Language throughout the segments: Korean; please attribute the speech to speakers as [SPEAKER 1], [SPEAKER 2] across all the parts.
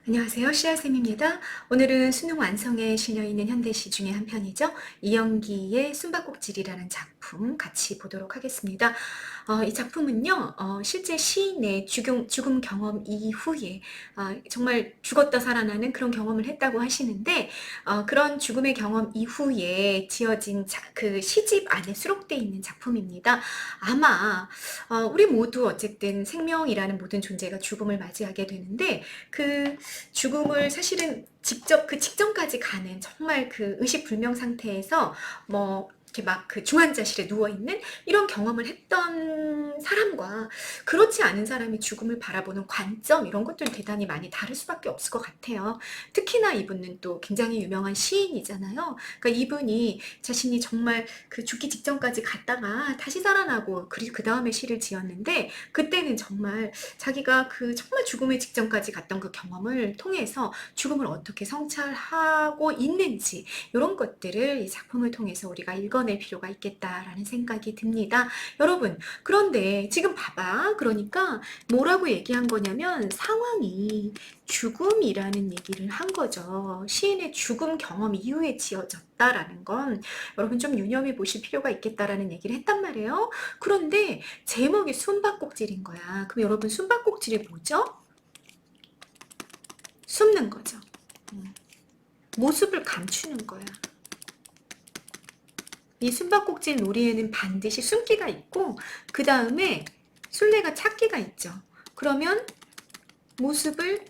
[SPEAKER 1] 안녕하세요. 씨알쌤입니다. 오늘은 수능 완성에 실려있는 현대시 중에 한 편이죠. 이영기의 숨바꼭질이라는 작품 같이 보도록 하겠습니다. 이 작품은요, 실제 시인의 죽음 경험 이후에 정말 죽었다 살아나는 그런 경험을 했다고 하시는데, 그런 죽음의 경험 이후에 지어진 그 시집 안에 수록되어 있는 작품입니다. 아마 우리 모두 어쨌든 생명이라는 모든 존재가 죽음을 맞이하게 되는데, 그 죽음을 사실은 직접 그 직전까지 가는 정말 그 의식불명 상태에서 뭐 이렇게 막 그 중환자실에 누워있는 이런 경험을 했던 사람과 그렇지 않은 사람이 죽음을 바라보는 관점 이런 것들이 대단히 많이 다를 수밖에 없을 것 같아요. 특히나 이분은 또 굉장히 유명한 시인이잖아요. 그러니까 이분이 자신이 정말 그 죽기 직전까지 갔다가 다시 살아나고 그리고 그 다음에 시를 지었는데 그때는 정말 자기가 그 정말 죽음의 직전까지 갔던 그 경험을 통해서 죽음을 어떻게 성찰하고 있는지 이런 것들을 이 작품을 통해서 우리가 읽어낼 필요가 있겠다라는 생각이 듭니다. 여러분, 그런데 지금 봐봐. 그러니까 뭐라고 얘기한 거냐면 상황이 죽음이라는 얘기를 한 거죠. 시인의 죽음 경험 이후에 지어졌다라는 건 여러분 좀 유념해 보실 필요가 있겠다라는 얘기를 했단 말이에요. 그런데 제목이 숨바꼭질인 거야. 그럼 여러분 숨바꼭질이 뭐죠? 숨는 거죠. 모습을 감추는 거야. 이 숨바꼭질 놀이에는 반드시 숨기가 있고 그 다음에 술래가 찾기가 있죠. 그러면 모습을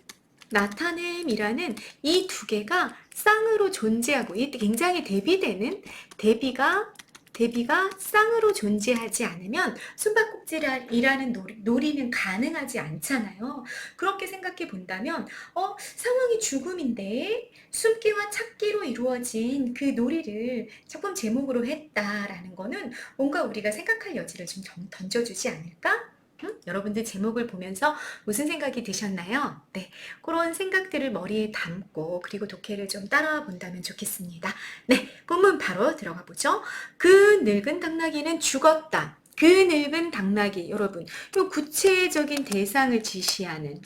[SPEAKER 1] 나타냄이라는 이 두 개가 쌍으로 존재하고 이 굉장히 대비가 쌍으로 존재하지 않으면 숨바꼭질이라는 놀이는 가능하지 않잖아요. 그렇게 생각해 본다면 상황이 죽음인데 숨기와 찾기로 이루어진 그 놀이를 작품 제목으로 했다라는 거는 뭔가 우리가 생각할 여지를 좀 던져주지 않을까? 여러분들 제목을 보면서 무슨 생각이 드셨나요? 네, 그런 생각들을 머리에 담고 그리고 독해를 좀 따라와 본다면 좋겠습니다. 네, 본문 바로 들어가 보죠. 그 늙은 당나귀는 죽었다. 그 늙은 당나귀, 여러분, 이 구체적인 대상을 지시하는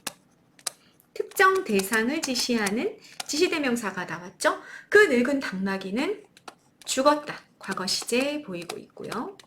[SPEAKER 1] 특정 대상을 지시하는 지시대명사가 나왔죠? 그 늙은 당나귀는 죽었다. 과거 시제 보이고 있고요.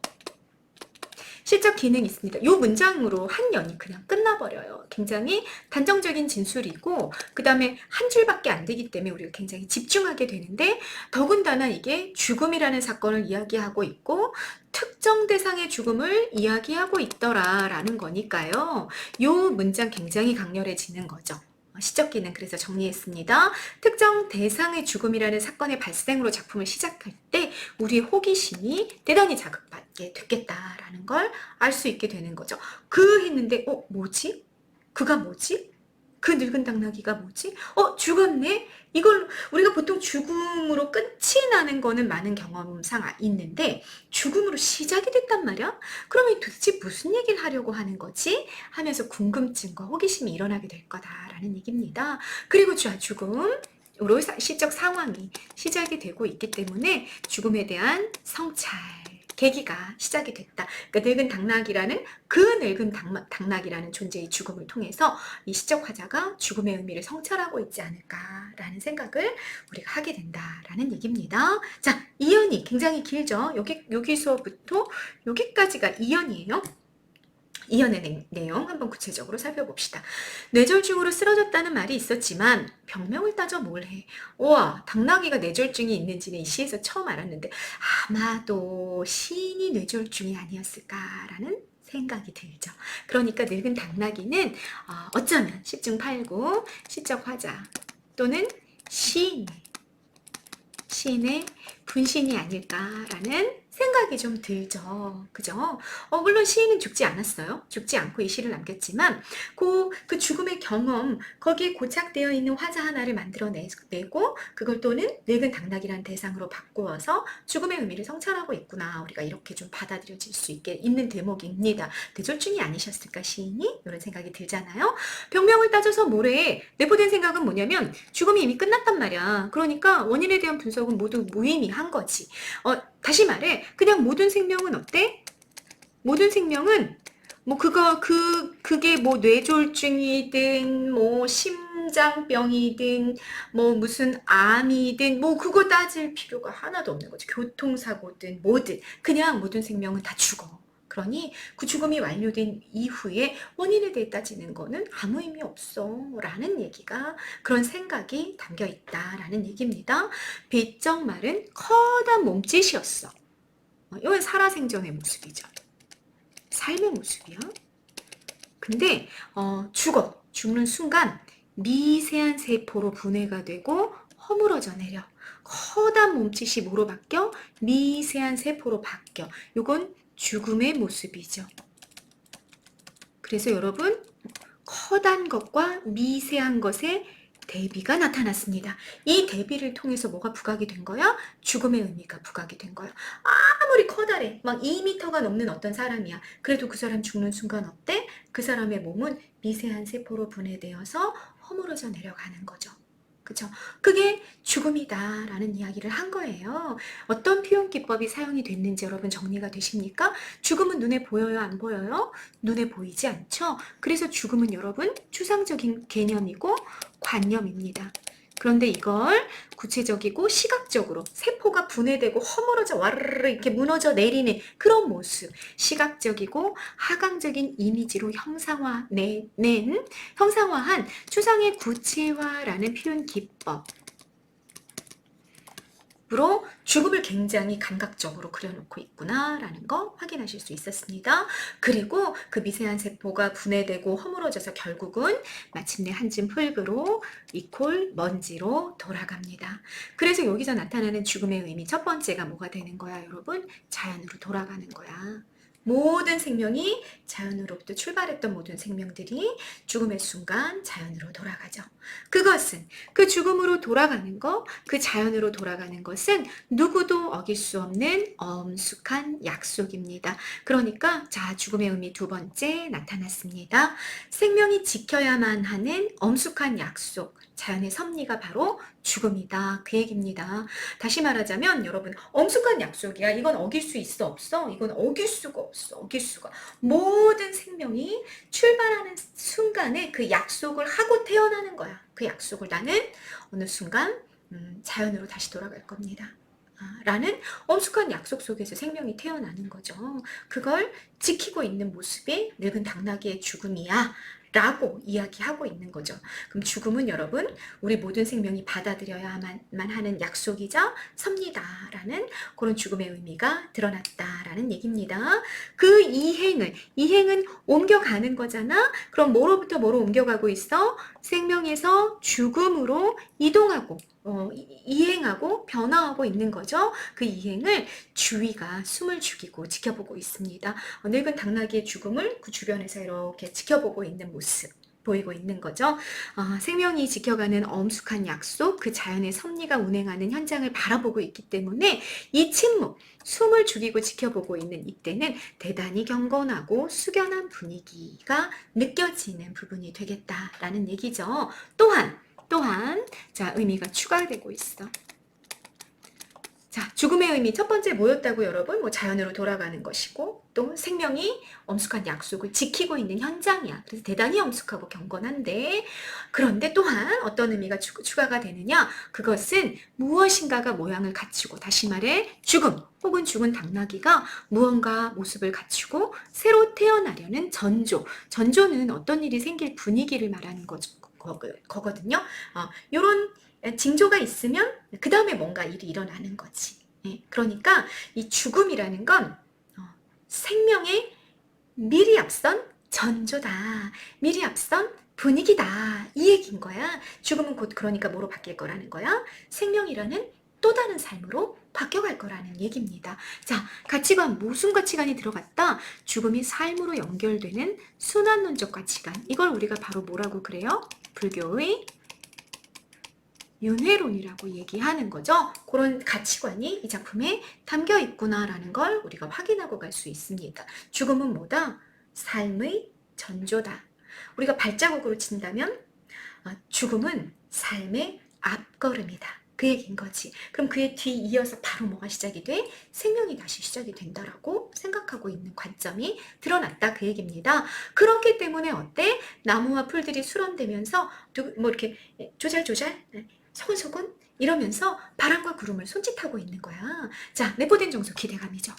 [SPEAKER 1] 시적 기능이 있습니다. 이 문장으로 한 연이 그냥 끝나버려요. 굉장히 단정적인 진술이고 그 다음에 한 줄밖에 안 되기 때문에 우리가 굉장히 집중하게 되는데 더군다나 이게 죽음이라는 사건을 이야기하고 있고 특정 대상의 죽음을 이야기하고 있더라라는 거니까요. 이 문장 굉장히 강렬해지는 거죠. 시적 기능 그래서 정리했습니다. 특정 대상의 죽음이라는 사건의 발생으로 작품을 시작할 때 우리의 호기심이 대단히 자극받게 됐겠다라는 걸 알 수 있게 되는 거죠. 했는데 뭐지? 그가 뭐지? 그 늙은 당나귀가 뭐지? 죽었네? 이걸 우리가 보통 죽음으로 끝이 나는 거는 많은 경험상 있는데 죽음으로 시작이 됐단 말이야? 그러면 도대체 무슨 얘기를 하려고 하는 거지? 하면서 궁금증과 호기심이 일어나게 될 거다라는 얘기입니다. 그리고 죽음으로 시적 상황이 시작이 되고 있기 때문에 죽음에 대한 성찰 계기가 시작이 됐다. 그러니까 늙은 당나귀라는 그 늙은 당나귀라는 존재의 죽음을 통해서 이 시적 화자가 죽음의 의미를 성찰하고 있지 않을까라는 생각을 우리가 하게 된다라는 얘기입니다. 자, 이연이 굉장히 길죠. 여기서부터 여기까지가 이연이에요. 이연의 내용 한번 구체적으로 살펴봅시다. 뇌졸중으로 쓰러졌다는 말이 있었지만 병명을 따져 뭘 해. 우와, 당나귀가 뇌졸중이 있는지는 이 시에서 처음 알았는데 아마도 시인이 뇌졸중이 아니었을까라는 생각이 들죠. 그러니까 늙은 당나귀는 어쩌면 시중 팔구, 시적 화자 또는 시인의 분신이 아닐까라는 생각이 좀 들죠. 그죠? 물론 시인은 죽지 않았어요. 죽지 않고 이 시를 남겼지만 그 죽음의 경험 거기에 고착되어 있는 화자 하나를 만들어내고 그걸 또는 늙은 당나귀라는 대상으로 바꾸어서 죽음의 의미를 성찰하고 있구나. 우리가 이렇게 좀 받아들여질 수 있는 대목입니다. 뇌졸중이 아니셨을까 시인이? 이런 생각이 들잖아요. 병명을 따져서 뭐래? 내포된 생각은 뭐냐면 죽음이 이미 끝났단 말이야. 그러니까 원인에 대한 분석은 모두 무의미한 거지. 다시 말해 그냥 모든 생명은 어때? 모든 생명은 뭐 그게 뭐 뇌졸중이든 뭐 심장병이든 뭐 무슨 암이든 뭐 그거 따질 필요가 하나도 없는 거죠. 교통사고든 뭐든 그냥 모든 생명은 다 죽어. 그러니 그 죽음이 완료된 이후에 원인에 대해 따지는 거는 아무 의미 없어 라는 얘기가, 그런 생각이 담겨 있다라는 얘기입니다. 빗정말은 커다란 몸짓이었어. 이건 살아생전의 모습이죠. 삶의 모습이야. 근데 죽는 순간 미세한 세포로 분해가 되고 허물어져 내려. 커다란 몸짓이 뭐로 바뀌어? 미세한 세포로 바뀌어. 이건 죽음의 모습이죠. 그래서 여러분, 커다란 것과 미세한 것의 대비가 나타났습니다. 이 대비를 통해서 뭐가 부각이 된 거야? 죽음의 의미가 부각이 된 거야. 아무리 커다래, 막 2m가 넘는 어떤 사람이야. 그래도 그 사람 죽는 순간 어때? 그 사람의 몸은 미세한 세포로 분해되어서 허물어져 내려가는 거죠. 그쵸? 그게 죽음이다라는 이야기를 한 거예요. 어떤 표현 기법이 사용이 됐는지 여러분 정리가 되십니까? 죽음은 눈에 보여요? 안 보여요? 눈에 보이지 않죠? 그래서 죽음은 여러분 추상적인 개념이고 관념입니다. 그런데 이걸 구체적이고 시각적으로 세포가 분해되고 허물어져 와르르 이렇게 무너져 내리는 그런 모습, 시각적이고 하강적인 이미지로 형상화한 추상의 구체화라는 표현 기법 으로 죽음을 굉장히 감각적으로 그려놓고 있구나라는 거 확인하실 수 있었습니다. 그리고 그 미세한 세포가 분해되고 허물어져서 결국은 마침내 한줌 흙으로 이퀄 먼지로 돌아갑니다. 그래서 여기서 나타나는 죽음의 의미 첫 번째가 뭐가 되는 거야, 여러분? 자연으로 돌아가는 거야. 모든 생명이 자연으로부터 출발했던 모든 생명들이 죽음의 순간 자연으로 돌아가죠. 그것은 그 죽음으로 돌아가는 것, 그 자연으로 돌아가는 것은 누구도 어길 수 없는 엄숙한 약속입니다. 그러니까 자, 죽음의 의미 두 번째 나타났습니다. 생명이 지켜야만 하는 엄숙한 약속, 자연의 섭리가 바로 죽음이다. 그 얘기입니다. 다시 말하자면 여러분, 엄숙한 약속이야. 이건 어길 수 있어? 없어? 이건 어길 수가 없어. 어길 수가. 모든 생명이 출발하는 순간에 그 약속을 하고 태어나는 거야. 그 약속을 나는 어느 순간 자연으로 다시 돌아갈 겁니다. 라는 엄숙한 약속 속에서 생명이 태어나는 거죠. 그걸 지키고 있는 모습이 늙은 당나귀의 죽음이야 라고 이야기하고 있는 거죠. 그럼 죽음은 여러분, 우리 모든 생명이 받아들여야만 하는 약속이자 섭리다라는 그런 죽음의 의미가 드러났다라는 얘기입니다. 그 이행은 옮겨가는 거잖아. 그럼 뭐로부터 뭐로 옮겨가고 있어? 생명에서 죽음으로 이동하고 이행하고 변화하고 있는 거죠. 그 이행을 주위가 숨을 죽이고 지켜보고 있습니다. 늙은 당나귀의 죽음을 그 주변에서 이렇게 지켜보고 있는 모습 보이고 있는 거죠. 생명이 지켜가는 엄숙한 약속, 그 자연의 섭리가 운행하는 현장을 바라보고 있기 때문에 이 침묵, 숨을 죽이고 지켜보고 있는 이때는 대단히 경건하고 숙연한 분위기가 느껴지는 부분이 되겠다라는 얘기죠. 또한 자, 의미가 추가되고 있어. 자, 죽음의 의미 첫 번째 뭐였다고 여러분? 뭐 자연으로 돌아가는 것이고 또 생명이 엄숙한 약속을 지키고 있는 현장이야. 그래서 대단히 엄숙하고 경건한데, 그런데 또한 어떤 의미가 추가가 되느냐? 그것은 무엇인가가 모양을 갖추고, 다시 말해 죽음 혹은 죽은 당나귀가 무언가 모습을 갖추고 새로 태어나려는 전조는 어떤 일이 생길 분위기를 말하는 거거든요. 이런 징조가 있으면 그 다음에 뭔가 일이 일어나는 거지. 그러니까 이 죽음이라는 건 생명의 미리 앞선 전조다. 미리 앞선 분위기다. 이 얘기인 거야. 죽음은 곧 그러니까 뭐로 바뀔 거라는 거야? 생명이라는 또 다른 삶으로 바뀌어갈 거라는 얘기입니다. 자, 가치관, 무슨 가치관이 들어갔다? 죽음이 삶으로 연결되는 순환론적 가치관. 이걸 우리가 바로 뭐라고 그래요? 불교의 윤회론이라고 얘기하는 거죠. 그런 가치관이 이 작품에 담겨 있구나라는 걸 우리가 확인하고 갈 수 있습니다. 죽음은 뭐다? 삶의 전조다. 우리가 발자국으로 친다면 죽음은 삶의 앞걸음이다. 그 얘기인 거지. 그럼 그에 뒤 이어서 바로 뭐가 시작이 돼? 생명이 다시 시작이 된다라고 생각하고 있는 관점이 드러났다 그 얘기입니다. 그렇기 때문에 어때? 나무와 풀들이 수렴되면서 뭐 이렇게 조잘조잘 소근소근 이러면서 바람과 구름을 손짓하고 있는 거야. 자, 내포된 정수 기대감이죠.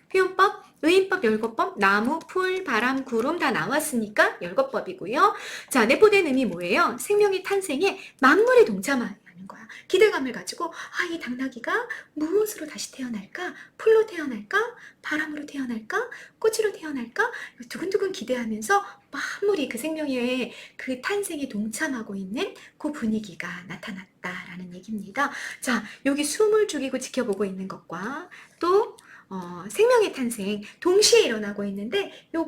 [SPEAKER 1] 표현법, 의인법, 열거법, 나무, 풀, 바람, 구름 다 나왔으니까 열거법이고요. 자, 내포된 의미 뭐예요? 생명의 탄생에 만물이 동참하는 거야. 기대감을 가지고 이 당나귀가 무엇으로 다시 태어날까? 풀로 태어날까? 바람으로 태어날까? 꽃으로 태어날까? 두근두근 기대하면서 만물이 그 생명의 그 탄생에 동참하고 있는 그 분위기가 나타났다라는 얘기입니다. 자, 여기 숨을 죽이고 지켜보고 있는 것과 또 생명의 탄생 동시에 일어나고 있는데 요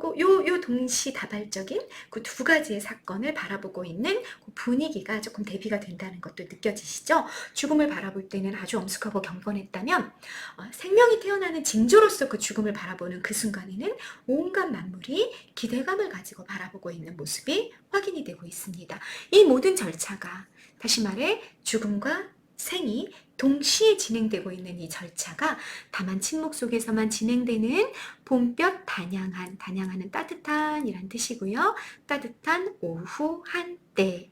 [SPEAKER 1] 동시다발적인 그 두 가지의 사건을 바라보고 있는 그 분위기가 조금 대비가 된다는 것도 느껴지시죠? 죽음을 바라볼 때는 아주 엄숙하고 경건했다면 생명이 태어나는 징조로서 그 죽음을 바라보는 그 순간에는 온갖 만물이 기대감을 가지고 바라보고 있는 모습이 확인이 되고 있습니다. 이 모든 절차가 다시 말해 죽음과 생이 동시에 진행되고 있는 이 절차가 다만 침묵 속에서만 진행되는 봄볕 단양한 따뜻한 이란 뜻이고요. 따뜻한 오후 한때.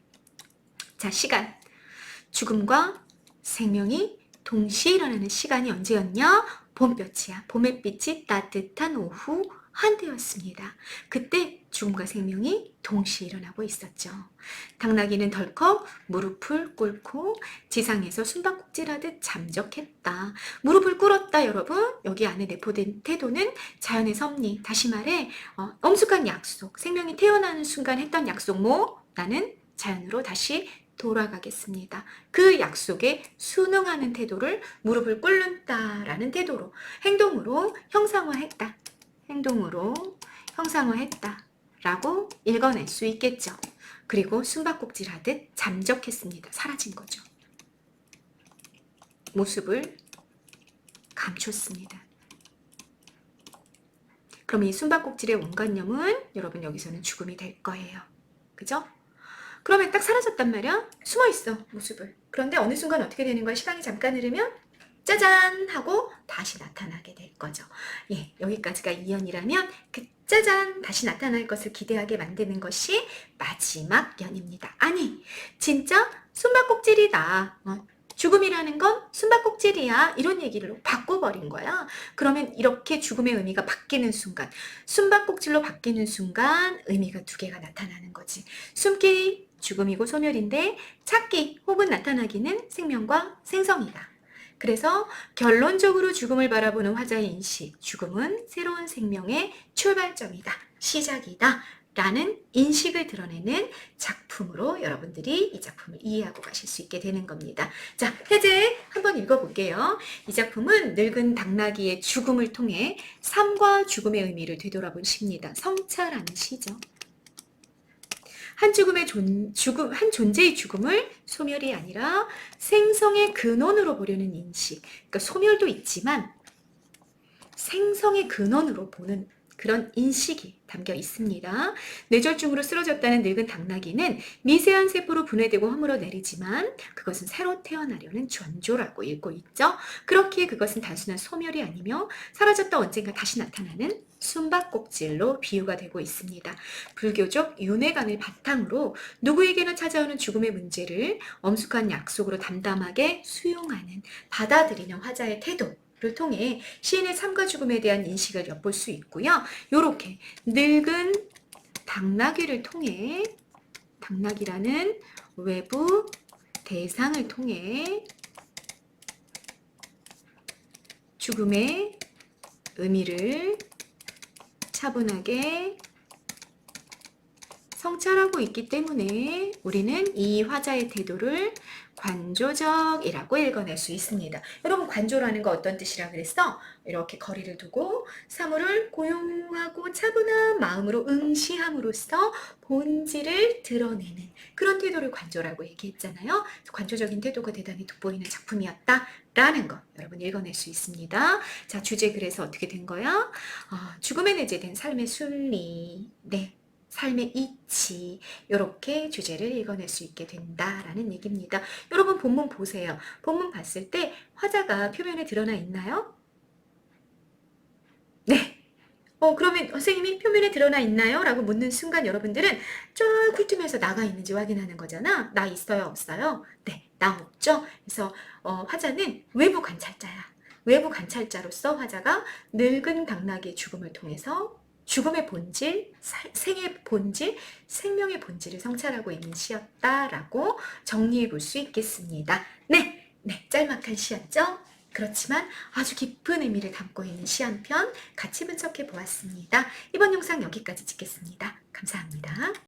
[SPEAKER 1] 자, 시간. 죽음과 생명이 동시에 일어나는 시간이 언제였냐? 봄볕이야. 봄의 빛이 따뜻한 오후 한때였습니다. 그때 죽음과 생명이 동시에 일어나고 있었죠. 당나귀는 덜컥 무릎을 꿇고 지상에서 숨바꼭질하듯 잠적했다. 무릎을 꿇었다 여러분. 여기 안에 내포된 태도는 자연의 섭리. 다시 말해 엄숙한 약속. 생명이 태어나는 순간 했던 약속 나는 자연으로 다시 돌아가겠습니다. 그 약속에 순응하는 태도를 무릎을 꿇는다라는 태도로 행동으로 형상화했다. 라고 읽어낼 수 있겠죠. 그리고 숨바꼭질하듯 잠적했습니다. 사라진 거죠. 모습을 감췄습니다. 그럼 이 숨바꼭질의 원관념은 여러분 여기서는 죽음이 될 거예요. 그죠? 그러면 딱 사라졌단 말이야. 숨어있어 모습을. 그런데 어느 순간 어떻게 되는 거야? 시간이 잠깐 흐르면 짜잔 하고 다시 나타나게 될 거죠. 예, 여기까지가 2연이라면 그 짜잔 다시 나타날 것을 기대하게 만드는 것이 마지막 연입니다. 아니 진짜 숨바꼭질이다. 죽음이라는 건 숨바꼭질이야. 이런 얘기를 바꿔버린 거야. 그러면 이렇게 죽음의 의미가 바뀌는 순간, 숨바꼭질로 바뀌는 순간 의미가 두 개가 나타나는 거지. 숨기 죽음이고 소멸인데 찾기 혹은 나타나기는 생명과 생성이다. 그래서 결론적으로 죽음을 바라보는 화자의 인식, 죽음은 새로운 생명의 출발점이다, 시작이다 라는 인식을 드러내는 작품으로 여러분들이 이 작품을 이해하고 가실 수 있게 되는 겁니다. 자, 해제 한번 읽어볼게요. 이 작품은 늙은 당나귀의 죽음을 통해 삶과 죽음의 의미를 되돌아본 시입니다. 성차라는 시죠. 한 존재의 죽음을 소멸이 아니라 생성의 근원으로 보려는 인식. 그러니까 소멸도 있지만 생성의 근원으로 보는 그런 인식이 담겨 있습니다. 뇌졸중으로 쓰러졌다는 늙은 당나귀는 미세한 세포로 분해되고 허물어내리지만 그것은 새로 태어나려는 전조라고 읽고 있죠. 그렇기에 그것은 단순한 소멸이 아니며 사라졌다 언젠가 다시 나타나는 숨바꼭질로 비유가 되고 있습니다. 불교적 윤회관을 바탕으로 누구에게나 찾아오는 죽음의 문제를 엄숙한 약속으로 담담하게 수용하는, 받아들이는 화자의 태도 를 통해 시인의 삶과 죽음에 대한 인식을 엿볼 수 있고요. 요렇게 늙은 당나귀를 통해, 당나귀라는 외부 대상을 통해 죽음의 의미를 차분하게 성찰하고 있기 때문에 우리는 이 화자의 태도를 관조적이라고 읽어낼 수 있습니다. 여러분 관조라는 거 어떤 뜻이라 그랬어? 이렇게 거리를 두고 사물을 고용하고 차분한 마음으로 응시함으로써 본질을 드러내는 그런 태도를 관조라고 얘기했잖아요. 관조적인 태도가 대단히 돋보이는 작품이었다라는 거 여러분 읽어낼 수 있습니다. 자, 주제 그래서 어떻게 된 거야? 죽음에 내재된 삶의 순리. 네. 삶의 이치, 이렇게 주제를 읽어낼 수 있게 된다라는 얘기입니다. 여러분 본문 보세요. 본문 봤을 때 화자가 표면에 드러나 있나요? 네. 그러면 선생님이 표면에 드러나 있나요? 라고 묻는 순간 여러분들은 저 쿨틈에서 나가 있는지 확인하는 거잖아. 나 있어요? 없어요? 네, 나 없죠? 그래서 화자는 외부 관찰자야. 외부 관찰자로서 화자가 늙은 당나귀의 죽음을 통해서 죽음의 본질, 생의 본질, 생명의 본질을 성찰하고 있는 시였다라고 정리해 볼 수 있겠습니다. 네, 네, 짤막한 시였죠? 그렇지만 아주 깊은 의미를 담고 있는 시 한 편 같이 분석해 보았습니다. 이번 영상 여기까지 찍겠습니다. 감사합니다.